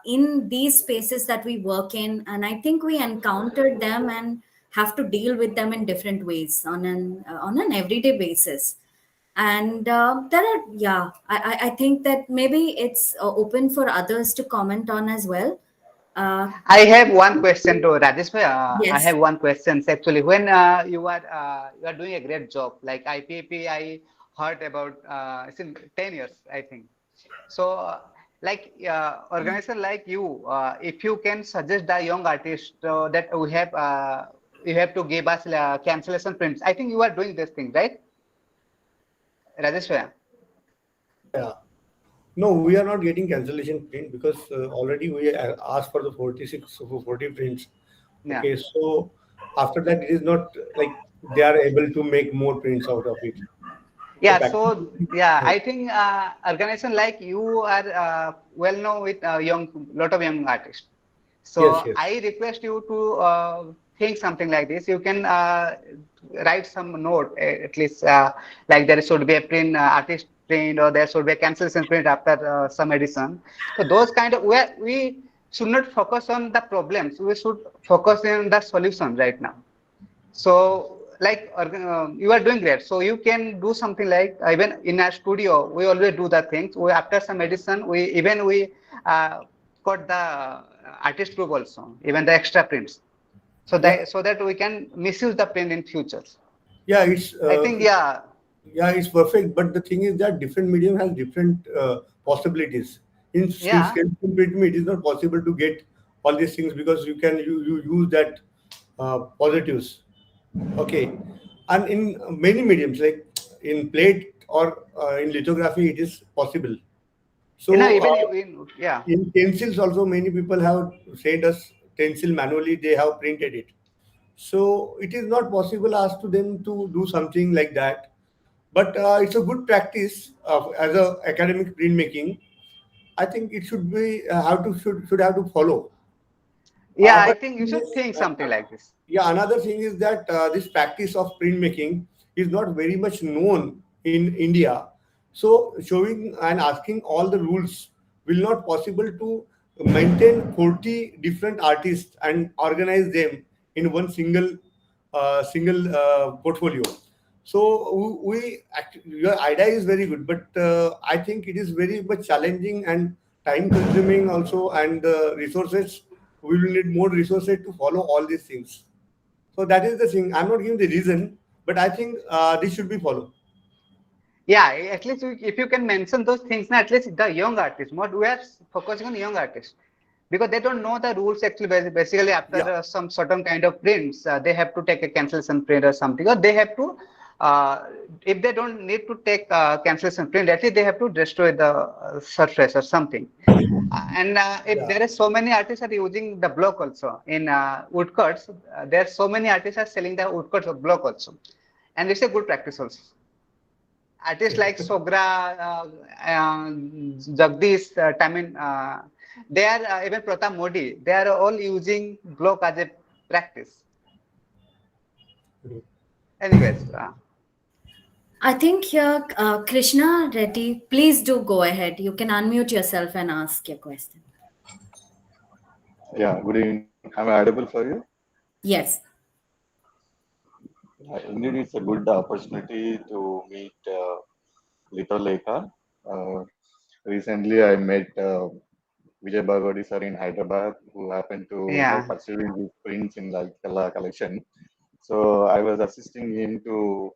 in these spaces that we work in. And I think we encountered them and have to deal with them in different ways on an everyday basis. And there are, yeah, I think that maybe it's open for others to comment on as well. Uh, I have one question to Rajesh. I yes. have one question actually. When you are doing a great job, like IPEP, I heard about it's in 10 years, I think. So, like organization like you, if you can suggest the young artist that we have, you have to give us cancellation prints. I think you are doing this thing, right, Rajesh? Yeah. No, we are not getting cancellation print because already we asked for the 46 or 40 prints. Yeah. Okay, so after that, it is not like they are able to make more prints out of it. So Yeah, so practically, yeah, I think organization like you are well known with lot of young artists. yes, So yes. I request you to think something like this. You can write some note at least like there should be a print artist print or there should be a cancellation print after some edition. So those kind of where we should not focus on the problems. We should focus on the solution right now. So, like you are doing great. So you can do something like even in our studio, we always do the things. We after some edition, we uh, got the artist group also, even the extra prints. Yeah, So that we can misuse the print in future. yeah, I think yeah, yeah, it's perfect. But the thing is that different medium has different possibilities. In yeah, sketch print, it is not possible to get all these things because you use that positives. Okay, and in many mediums like in plate or in lithography, it is possible. So even in yeah. in pencils also, many people have sent us pencil manually. They have printed it. So it is not possible ask to them to do something like that. But it's a good practice as a academic printmaking. I think it should be should have to follow. Yeah, I But think you should think something like this. yeah, another thing is that this practice of printmaking is not very much known in India. So showing and asking all the rules will not possible to maintain 40 different artists and organize them in one single portfolio. So your idea is very good, but I think it is very much challenging and time consuming also, and resources, we will need more resources to follow all these things. So that is the thing. I'm not giving the reason, but I think this should be followed. Yeah, at least if you can mention those things, at least the young artists, what we are focusing on young artists, because they don't know the rules actually. Basically, after Yeah. some certain kind of prints, they have to take a cancellation print or something, or they have to, uh, if they don't need to take cancellation print, at least they have to destroy the surface or something. And if Yeah. there are so many artists are using the block also in woodcuts, there are so many artists are selling the woodcuts of block also, and it's a good practice also. Artists like Sogra, Jagdish, Tamin, they are even Pratap Modi. They are all using block as a practice. Anyways, I think here, Krishna Reddy, please do go ahead. You can unmute yourself and ask your question. Yeah, good evening. Am I audible for you? Yes. Indeed, it's a good opportunity to meet Lito Lekha. Recently, I met Vijay Bhagwati sir in Hyderabad, who happened to yeah, pursuing his prints in Lalkala collection. So I was assisting him to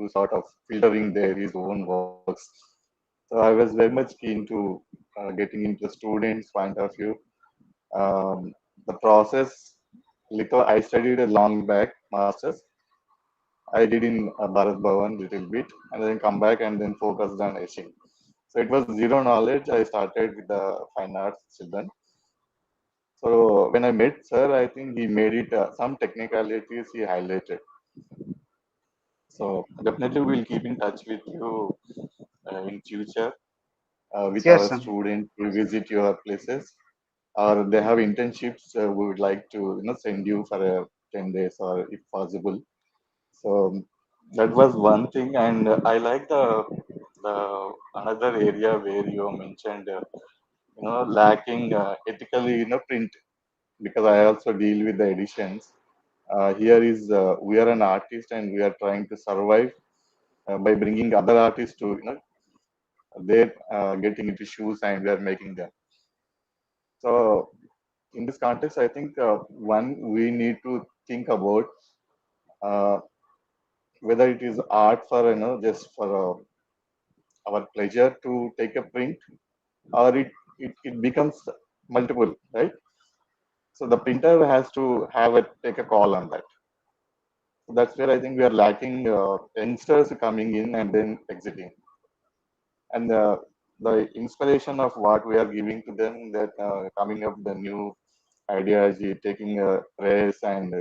sort of filtering his own works. So I was very much keen to getting into the students' point of view. The process, I studied a long back masters. I did in Bharat Bhavan little bit, and then come back and then focused on etching. So it was zero knowledge. I started with the fine arts children. So when I met sir, I think he made it some technicalities he highlighted. So definitely we'll keep in touch with you in future with sure, our sir. students to visit your places, or they have internships. We would like to send you for 10 days or if possible. So that was one thing, and I like the another area where you mentioned lacking ethically print, because I also deal with the editions. Here is we are an artist and we are trying to survive by bringing other artists to they're getting into shoes and we are making them. So in this context, I think one we need to think about uh, whether it is art for just for our pleasure to take a print, or it becomes multiple, right? So the printer has to have a take a call on that. So that's where I think we are lacking youngsters coming in and then exiting, and the inspiration of what we are giving to them, that coming up the new ideas, taking a race and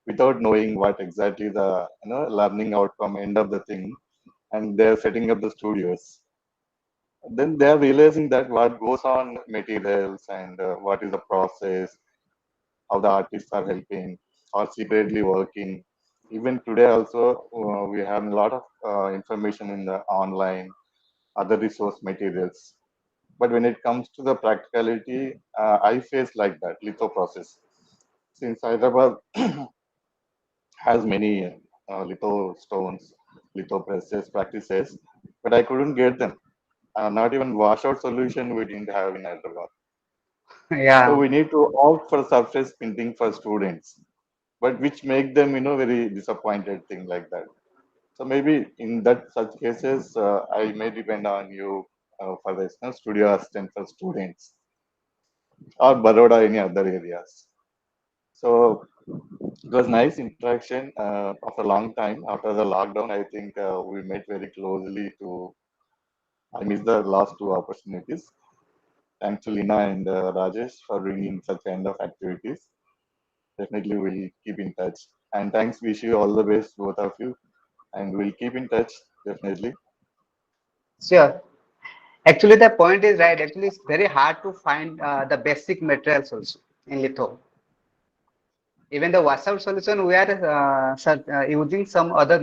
without knowing what exactly the learning outcome end of the thing, and they're setting up the studios. Then they're realizing that what goes on materials and what is the process, how the artists are helping or secretly working. Even today also, we have a lot of information in the online, other resource materials. But when it comes to the practicality, I face like that litho process. Since Hyderabad has many litho stones, litho presses, practices, but I couldn't get them. Not even washout solution we didn't have in Hyderabad. So Yeah, we need to opt for surface printing for students, but which make them very disappointed thing like that. So maybe in that such cases, I may depend on you for the studio assistant for students or Baroda any other areas. So it was nice interaction after a long time after the lockdown. I think we met very closely to. I missed the last two opportunities. Thanks to Lina and Rajesh for bringing such kind of activities. Definitely we'll keep in touch. And thanks, wish you all the best, both of you. And we'll keep in touch, definitely. sure. Actually, the point is right. Actually, it's very hard to find the basic materials also in litho. Even the washout solution, we are using some other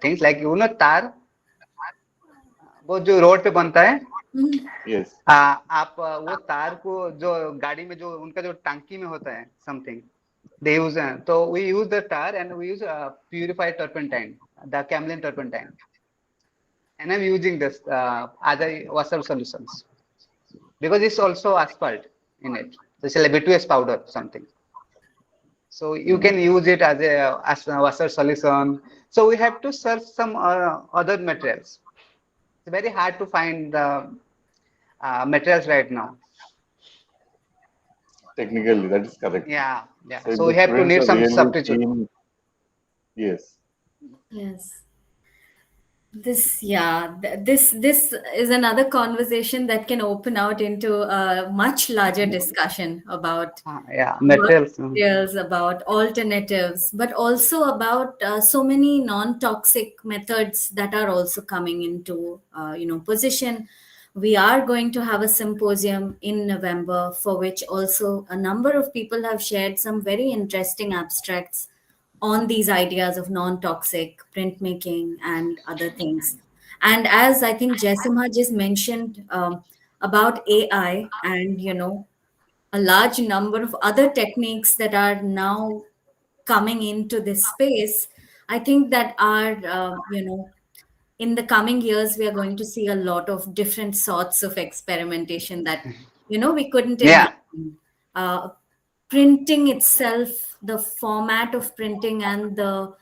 things like tar, वो जो road पे बनता है, Mhm. Yes. आप वो तार को जो गाड़ी में जो उनका जो टांकी में होता है समथिंग दे यूज, तो we use the tar and we use purified turpentine, the Camlin turpentine, and I'm using this as a washer solutions because it's also asphalt in it. So it's like B2S powder something. So you can use it as a washer solution. So we have to search some other materials. It's very hard to find the materials right now. Technically, that is correct. Yeah, yeah. So if So we the have to students need are some really substitute. keen, yes, Yes. This is another conversation that can open out into a much larger discussion about Yeah, materials. materials, about alternatives, but also about so many non-toxic methods that are also coming into position. We are going to have a symposium in November, for which also a number of people have shared some very interesting abstracts on these ideas of non-toxic printmaking and other things. And as I think Jayasimha just mentioned about AI and a large number of other techniques that are now coming into this space, I think that are in the coming years we are going to see a lot of different sorts of experimentation that we couldn't Yeah. imagine. uh, Printing itself, the format of printing and the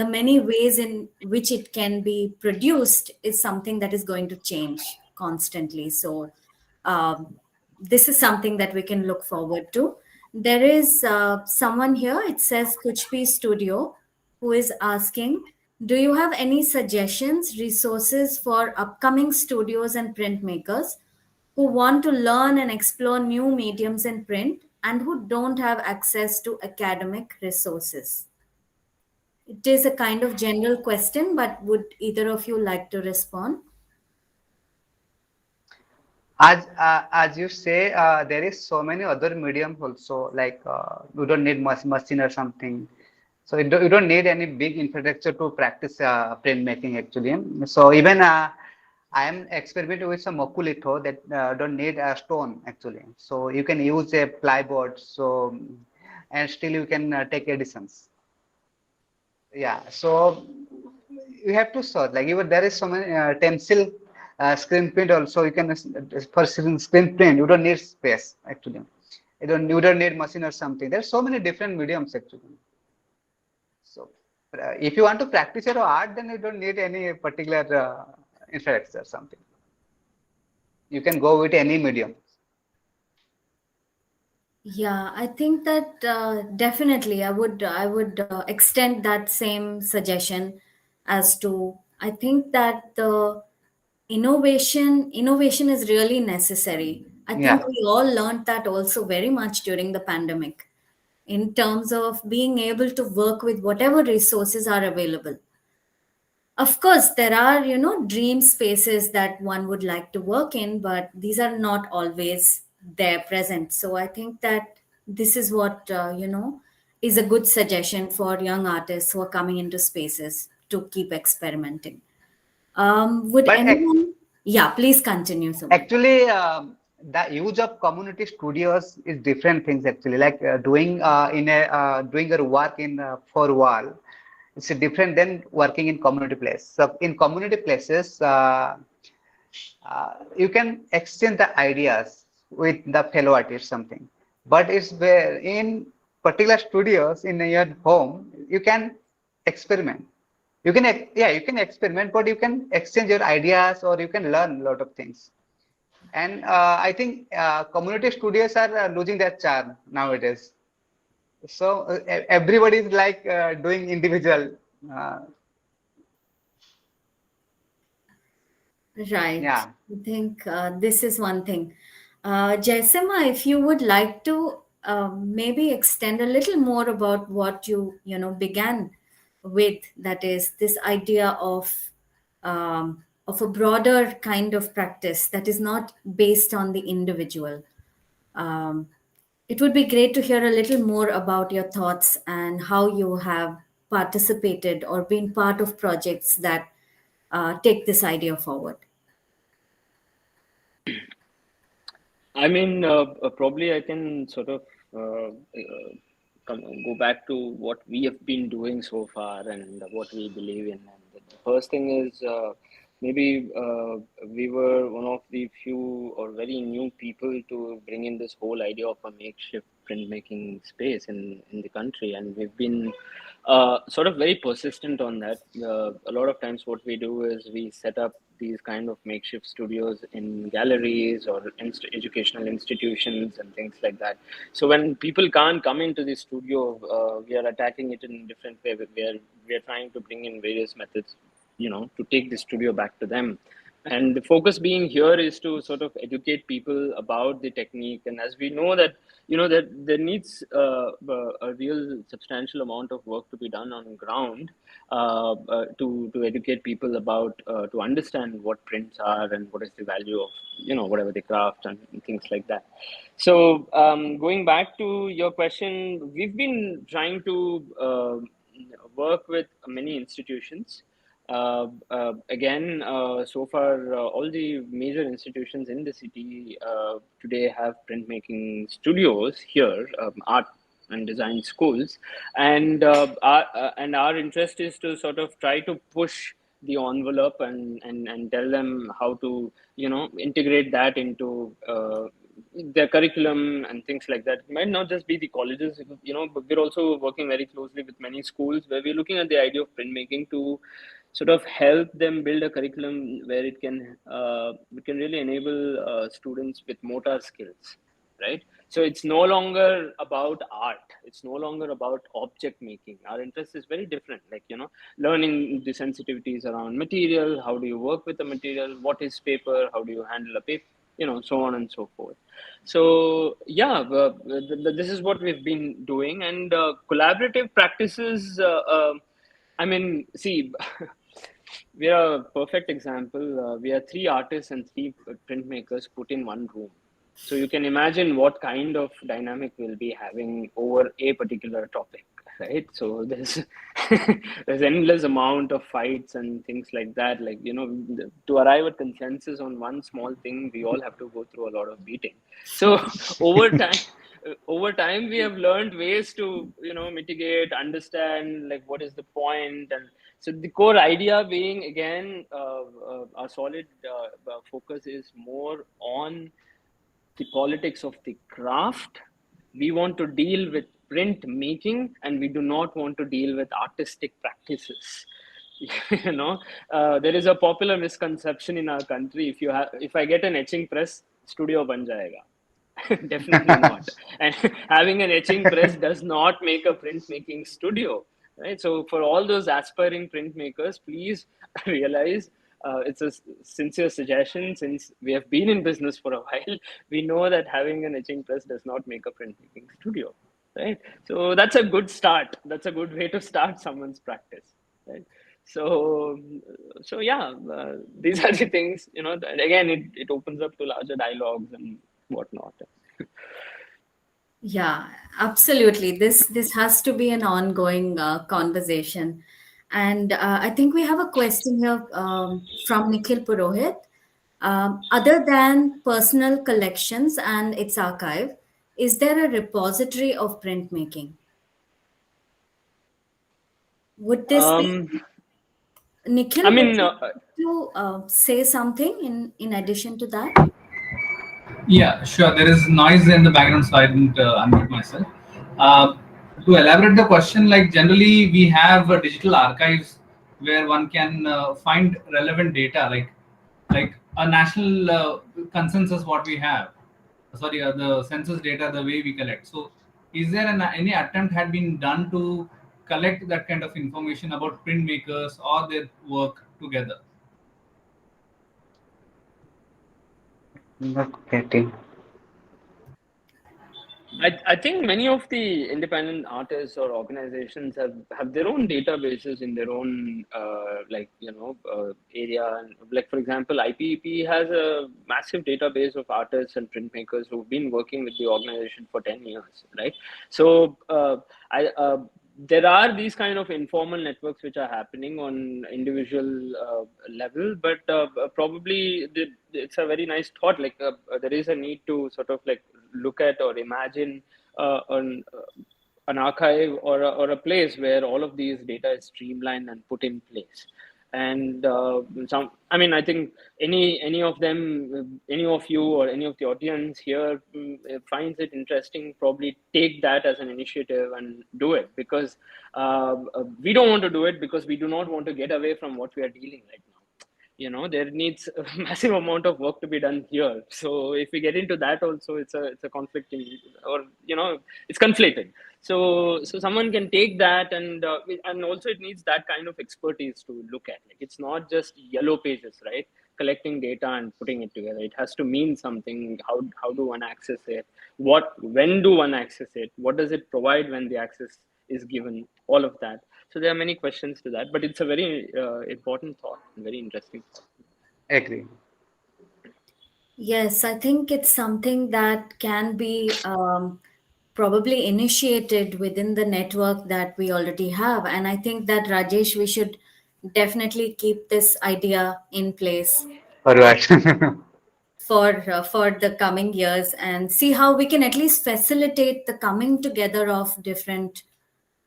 many ways in which it can be produced is something that is going to change constantly. So this is something that we can look forward to. There is someone here, it says Kuchpi Studio, who is asking, do you have any suggestions, resources for upcoming studios and printmakers who want to learn and explore new mediums in print and who don't have access to academic resources? It is a kind of general question, but would either of you like to respond? As you say, there is so many other mediums also. Like you don't need machine or something. So you don't need any big infrastructure to practice printmaking actually. So even I am experimenting with some oculitho that don't need a stone actually. So you can use a plyboard. So and still you can take editions. Yeah. So you have to sort like even there is so many stencil screen print also. You can for screen print you don't need space actually. You don't need machine or something. There's so many different mediums actually. So, if you want to practice your art, then you don't need any particular infrastructure or something. You can go with any medium. Yeah, I think that definitely I would extend that same suggestion as to I think that the innovation is really necessary. I think Yeah. we all learned that also very much during the pandemic in terms of being able to work with whatever resources are available. Of course, there are, dream spaces that one would like to work in, but these are not always there present. So I think that this is what, is a good suggestion for young artists who are coming into spaces to keep experimenting. Would But anyone? Yeah, please continue, Subrat. actually, the use of community studios is different things actually. Like doing your work in four wall, it's different than working in community place. So in community places, you can exchange the ideas with the fellow artist something, but it's where in particular studios in your home you can experiment. You can experiment, but you can exchange your ideas or you can learn a lot of things. And I think community studios are losing their charm nowadays. So everybody is like doing individual. Uh, Right. yeah. I think this is one thing. Jaisima, if you would like to maybe extend a little more about what you began with, that is this idea of a broader kind of practice that is not based on the individual. Um, it would be great to hear a little more about your thoughts and how you have participated or been part of projects that take this idea forward. I mean, probably I can sort of go back to what we have been doing so far and what we believe in. And the first thing is maybe we were one of the few or very new people to bring in this whole idea of a makeshift printmaking space in the country, and we've been sort of very persistent on that. A lot of times what we do is we set up these kind of makeshift studios in galleries or educational institutions and things like that. So when people can't come into the studio, we are attacking it in a different way. We are trying to bring in various methods, to take the studio back to them. And the focus being here is to sort of educate people about the technique. And as we know that, that there needs a real substantial amount of work to be done on ground to educate people about, to understand what prints are and what is the value of, whatever the craft and things like that. So going back to your question, we've been trying to work with many institutions. Again, so far, all the major institutions in the city today have printmaking studios here, art and design schools, and our interest is to sort of try to push the envelope and tell them how to integrate that into their curriculum and things like that. It might not just be the colleges, but we're also working very closely with many schools where we're looking at the idea of printmaking to sort of help them build a curriculum where it can really enable students with motor skills, right? So it's no longer about art, it's no longer about object making. Our interest is very different, like learning the sensitivities around material, how do you work with the material, what is paper, how do you handle a paper, so on and so forth. So yeah, this is what we've been doing. And collaborative practices, I mean, see, we are a perfect example. We are 3 artists and 3 printmakers put in one room. So you can imagine what kind of dynamic we'll be having over a particular topic, right? So there's there's endless amount of fights and things like that. Like, to arrive at consensus on one small thing, we all have to go through a lot of beating. So over time we have learned ways to mitigate, understand like what is the point. And so the core idea being, again, our solid focus is more on the politics of the craft. We want to deal with print making, and we do not want to deal with artistic practices. There is a popular misconception in our country: if I get an etching press, studio ban jayega. Definitely not. And having an etching press does not make a printmaking studio, right? So for all those aspiring printmakers, please realize, it's a sincere suggestion. Since we have been in business for a while, we know that having an etching press does not make a printmaking studio, right? So that's a good start. That's a good way to start someone's practice, right? So yeah, these are the things, again, it opens up to larger dialogues and whatnot. Yeah, absolutely. This has to be an ongoing conversation. And I think we have a question here from Nikhil Purohit. Other than personal collections and its archive, is there a repository of printmaking? Would this be Nikhil? I Would mean, you like to say something in addition to that? Yeah, sure. There is noise in the background, so I didn't unmute myself. To elaborate the question, like generally we have digital archives where one can find relevant data, like a national consensus what we have. Sorry, the census data, the way we collect. So, is there any attempt had been done to collect that kind of information about printmakers or their work together? Not getting. I think many of the independent artists or organizations have their own databases in their own area. And like, for example, IPEP has a massive database of artists and printmakers who've been working with the organization for 10 years, right? So there are these kind of informal networks which are happening on individual level, but probably it's a very nice thought. Like there is a need to sort of like look at or imagine an archive or a place where all of these data is streamlined and put in place. And I think any of them, any of you or any of the audience here finds it interesting, probably take that as an initiative and do it, because we don't want to do it because we do not want to get away from what we are dealing right now. There needs a massive amount of work to be done here. So if we get into that also, it's a conflicting, or it's conflated. So someone can take that, and also it needs that kind of expertise to look at. Like, it's not just yellow pages, right? Collecting data and putting it together. It has to mean something. How do one access it? When do one access it? What does it provide when the access is given? All of that. So there are many questions to that, but it's a very important thought, very interesting. Agree. Yes, I think it's something that can be probably initiated within the network that we already have. And I think that, Rajesh, we should definitely keep this idea in place All right. for the coming years, and see how we can at least facilitate the coming together of different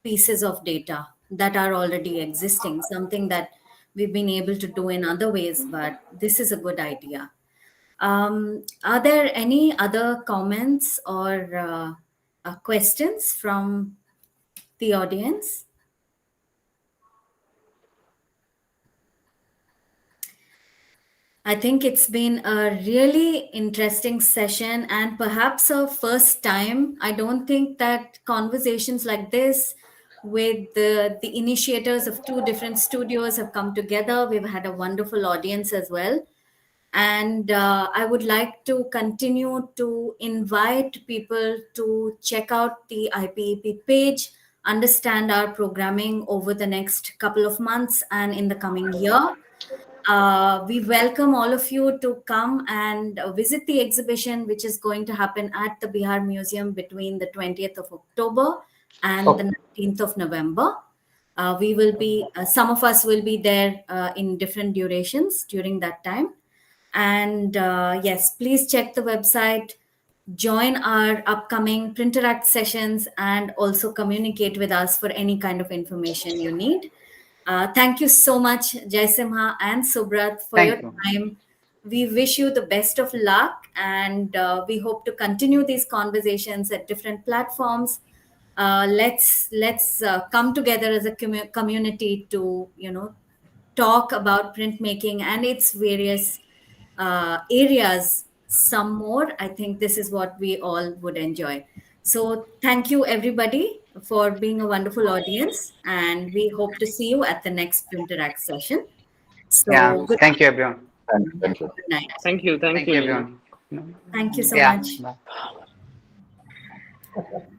pieces of data that are already existing, something that we've been able to do in other ways, but this is a good idea. Are there any other comments or questions from the audience? I think it's been a really interesting session, and perhaps a first time. I don't think that conversations like this with the initiators of two different studios have come together. We've had a wonderful audience as well. And I would like to continue to invite people to check out the IPEP page, understand our programming over the next couple of months and in the coming year. We welcome all of you to come and visit the exhibition, which is going to happen at the Bihar Museum between the 20th of October and the 19th of November. We will be, some of us will be there in different durations during that time. And yes, please check the website, join our upcoming Printeract sessions, and also communicate with us for any kind of information you need. Thank you so much, Jayasimha and Subrat, for Thank your you. time. We wish you the best of luck, and we hope to continue these conversations at different platforms. Let's come together as a community to talk about printmaking and its various areas some more. I think this is what we all would enjoy. So thank you, everybody, for being a wonderful audience, and we hope to see you at the next Printeract session. Yeah. So good Thank you, everyone. Thank you. night. Thank you. Thank you, everyone. Thank you so Yeah. much. Bye.